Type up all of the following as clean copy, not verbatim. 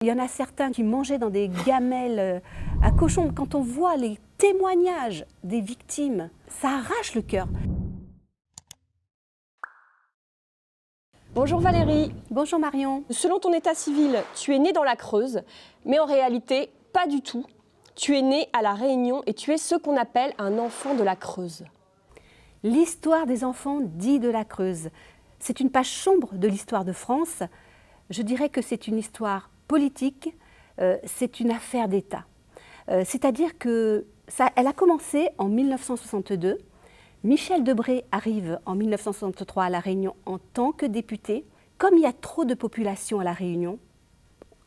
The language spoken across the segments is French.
Il y en a certains qui mangeaient dans des gamelles à cochon. Quand on voit les témoignages des victimes, ça arrache le cœur. Bonjour Valérie. Bonjour Marion. Selon ton état civil, tu es née dans la Creuse, mais en réalité, pas du tout. Tu es née à La Réunion et tu es ce qu'on appelle un enfant de la Creuse. L'histoire des enfants dits de la Creuse, c'est une page sombre de l'histoire de France. Je dirais que c'est une histoire politique, c'est une affaire d'État. C'est-à-dire que elle a commencé en 1962. Michel Debré arrive en 1963 à La Réunion en tant que député. Comme il y a trop de population à La Réunion,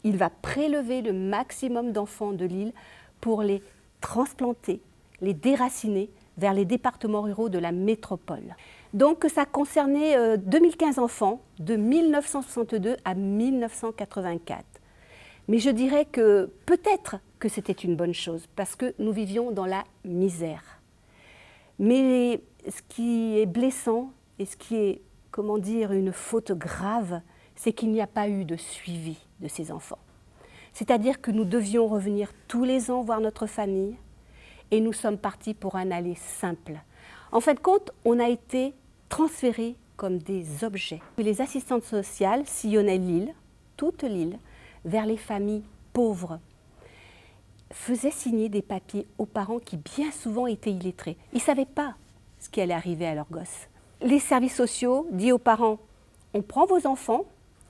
il va prélever le maximum d'enfants de l'île pour les transplanter, les déraciner vers les départements ruraux de la métropole. Donc ça concernait 2015 enfants de 1962 à 1984. Mais je dirais que peut-être que c'était une bonne chose parce que nous vivions dans la misère. Mais ce qui est blessant et ce qui est, comment dire, une faute grave, c'est qu'il n'y a pas eu de suivi de ces enfants. C'est-à-dire que nous devions revenir tous les ans voir notre famille et nous sommes partis pour un aller simple. En fin de compte, on a été transférés comme des objets. Les assistantes sociales sillonnaient l'île, toute l'île, vers les familles pauvres, faisaient signer des papiers aux parents qui bien souvent étaient illettrés. Ils ne savaient pas ce qui allait arriver à leurs gosses. Les services sociaux disent aux parents, on prend vos enfants,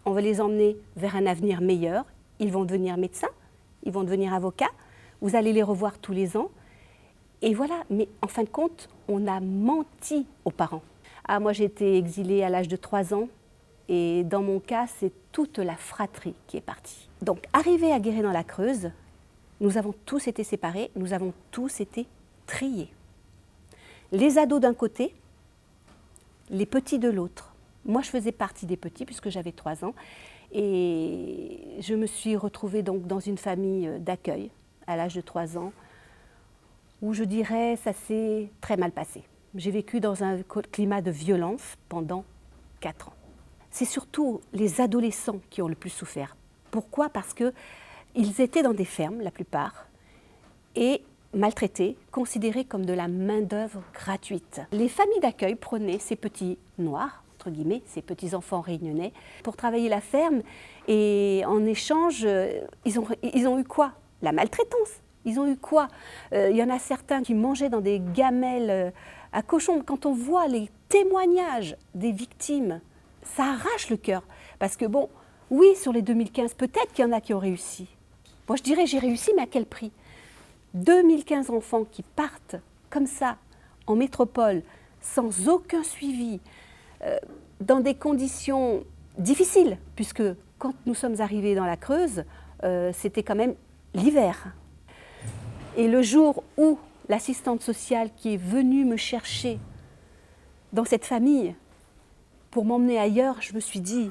on va les emmener vers un avenir meilleur, ils vont devenir médecins, ils vont devenir avocats, vous allez les revoir tous les ans. Et voilà, mais en fin de compte, on a menti aux parents. Ah, moi j'ai été exilée à l'âge de 3 ans et dans mon cas, c'est toute la fratrie qui est partie. Donc, arrivés à Guéret dans la Creuse, nous avons tous été séparés, nous avons tous été triés. Les ados d'un côté, les petits de l'autre. Moi, je faisais partie des petits puisque j'avais 3 ans et je me suis retrouvée donc dans une famille d'accueil à l'âge de 3 ans où je dirais ça s'est très mal passé. J'ai vécu dans un climat de violence pendant 4 ans. C'est surtout les adolescents qui ont le plus souffert. Pourquoi ? Parce qu'ils étaient dans des fermes, la plupart, et maltraités, considérés comme de la main-d'œuvre gratuite. Les familles d'accueil prenaient ces petits noirs, entre guillemets, ces petits enfants réunionnais, pour travailler la ferme, et en échange, ils ont eu quoi ? La maltraitance. Ils ont eu quoi ? Il y en a certains qui mangeaient dans des gamelles à cochon. Quand on voit les témoignages des victimes, ça arrache le cœur. Parce que bon, oui, sur les 2015, peut-être qu'il y en a qui ont réussi. Moi, je dirais, j'ai réussi, mais à quel prix ? 2015 enfants qui partent comme ça, en métropole, sans aucun suivi, dans des conditions difficiles, puisque quand nous sommes arrivés dans la Creuse, c'était quand même l'hiver. Et le jour où l'assistante sociale qui est venue me chercher dans cette famille pour m'emmener ailleurs, je me suis dit,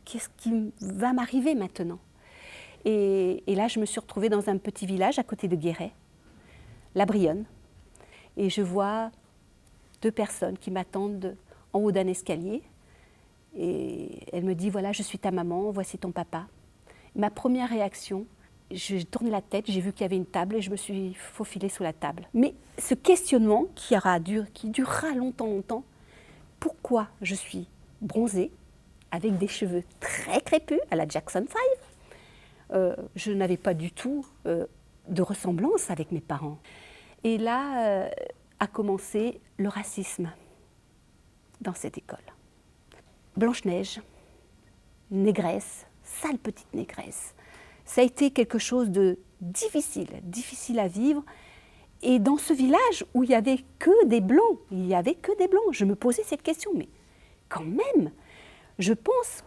qu'est-ce qui va m'arriver maintenant ? Et là, je me suis retrouvée dans un petit village à côté de Guéret, La Brionne, et je vois 2 personnes qui m'attendent en haut d'un escalier. Et elle me dit, voilà, je suis ta maman, voici ton papa. Ma première réaction, j'ai tourné la tête, j'ai vu qu'il y avait une table et je me suis faufilée sous la table. Mais ce questionnement qui durera longtemps, pourquoi je suis bronzée, avec des cheveux très crépus à la Jackson 5, je n'avais pas du tout de ressemblance avec mes parents. Et là a commencé le racisme dans cette école. Blanche-Neige, négresse, sale petite négresse. Ça a été quelque chose de difficile à vivre. Et dans ce village où il n'y avait que des blancs, je me posais cette question, mais quand même, je pense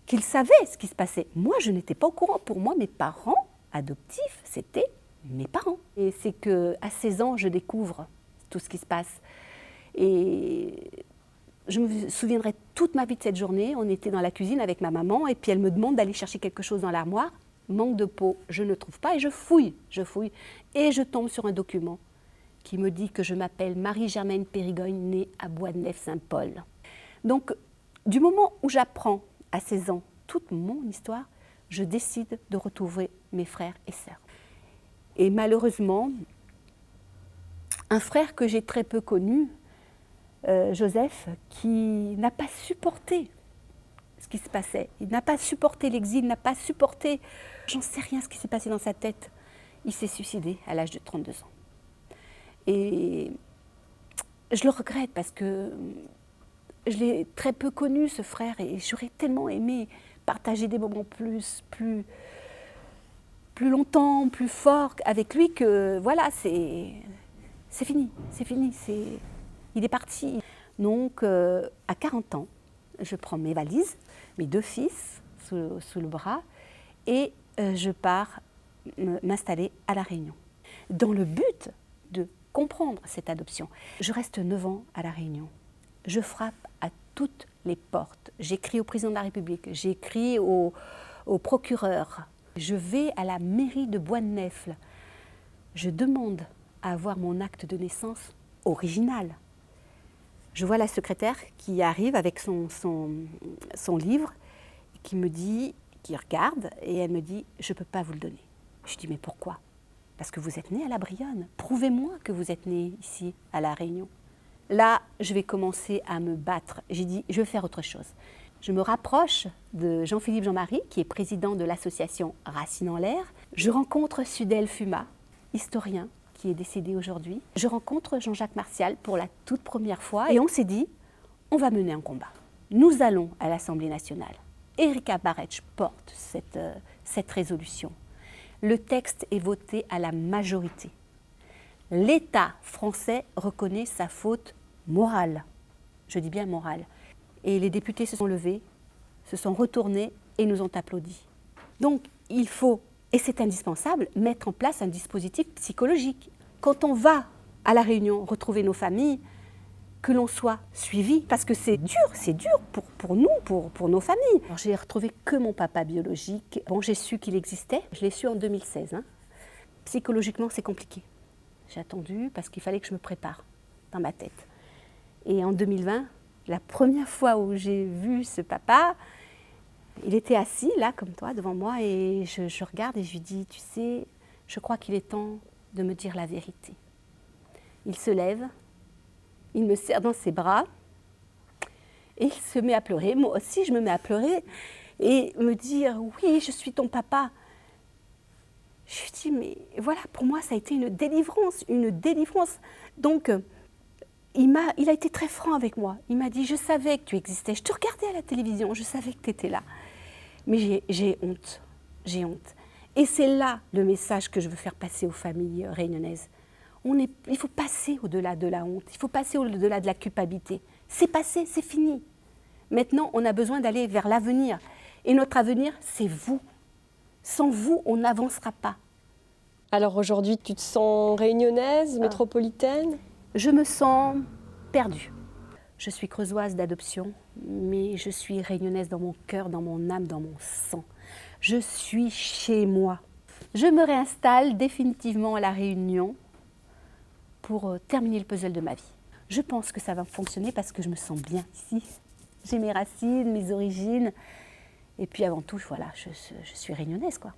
qu'ils savaient ce qui se passait. Moi, je n'étais pas au courant. Pour moi, mes parents adoptifs, c'était mes parents. Et c'est qu'à 16 ans, je découvre tout ce qui se passe. Et je me souviendrai toute ma vie de cette journée. On était dans la cuisine avec ma maman et puis elle me demande d'aller chercher quelque chose dans l'armoire. Manque de peau, je ne trouve pas et je fouille. Et je tombe sur un document qui me dit que je m'appelle Marie-Germaine Périgogne, née à Boisdenef-Saint-Paul. Donc, du moment où j'apprends à 16 ans toute mon histoire, je décide de retrouver mes frères et sœurs. Et malheureusement, un frère que j'ai très peu connu, Joseph, qui n'a pas supporté ce qui se passait. Il n'a pas supporté l'exil, il n'a pas supporté... J'en sais rien ce qui s'est passé dans sa tête. Il s'est suicidé à l'âge de 32 ans. Et je le regrette parce que je l'ai très peu connu, ce frère, et j'aurais tellement aimé partager des moments plus longtemps, plus forts avec lui que voilà, c'est fini, il est parti. Donc à 40 ans, je prends mes valises, mes 2 fils sous le bras et je pars m'installer à La Réunion. Dans le but de comprendre cette adoption, je reste 9 ans à La Réunion. Je frappe à toutes les portes. J'écris au président de la République, j'écris au procureur. Je vais à la mairie de Bois-de-Nèfles. Je demande à avoir mon acte de naissance original. Je vois la secrétaire qui arrive avec son livre, qui me dit, qui regarde, et elle me dit « je ne peux pas vous le donner ». Je dis « mais pourquoi ?» Parce que vous êtes né à La Bryonne. Prouvez-moi que vous êtes né ici, à La Réunion. Là, je vais commencer à me battre. J'ai dit « je vais faire autre chose ». Je me rapproche de Jean-Philippe Jean-Marie, qui est président de l'association Racines en l'air. Je rencontre Sudel Fuma, historien, qui est décédé aujourd'hui. Je rencontre Jean-Jacques Martial pour la toute première fois et on s'est dit, on va mener un combat. Nous allons à l'Assemblée nationale. Erika Barretsch porte cette résolution. Le texte est voté à la majorité. L'État français reconnaît sa faute morale. Je dis bien morale. Et les députés se sont levés, se sont retournés et nous ont applaudi. Donc il faut, et c'est indispensable, mettre en place un dispositif psychologique. Quand on va à La Réunion retrouver nos familles, que l'on soit suivi, parce que c'est dur pour nous, pour nos familles. Alors, j'ai retrouvé que mon papa biologique. Bon, j'ai su qu'il existait, je l'ai su en 2016. Psychologiquement, c'est compliqué. J'ai attendu parce qu'il fallait que je me prépare dans ma tête. Et en 2020, la première fois où j'ai vu ce papa, il était assis là, comme toi, devant moi, et je regarde et je lui dis, tu sais, je crois qu'il est temps de me dire la vérité. Il se lève, il me serre dans ses bras, et il se met à pleurer. Moi aussi, je me mets à pleurer, et me dire, oui, je suis ton papa. Je lui dis, mais voilà, pour moi, ça a été une délivrance, une délivrance. Donc, il a été très franc avec moi. Il m'a dit, je savais que tu existais, je te regardais à la télévision, je savais que tu étais là. Mais j'ai honte, j'ai honte. Et c'est là le message que je veux faire passer aux familles réunionnaises. Il faut passer au-delà de la honte, il faut passer au-delà de la culpabilité. C'est passé, c'est fini. Maintenant, on a besoin d'aller vers l'avenir. Et notre avenir, c'est vous. Sans vous, on n'avancera pas. Alors aujourd'hui, tu te sens réunionnaise, métropolitaine ? Je me sens perdue. Je suis creusoise d'adoption, mais je suis réunionnaise dans mon cœur, dans mon âme, dans mon sang. Je suis chez moi. Je me réinstalle définitivement à La Réunion pour terminer le puzzle de ma vie. Je pense que ça va fonctionner parce que je me sens bien ici. J'ai mes racines, mes origines. Et puis avant tout, voilà, je suis réunionnaise, quoi.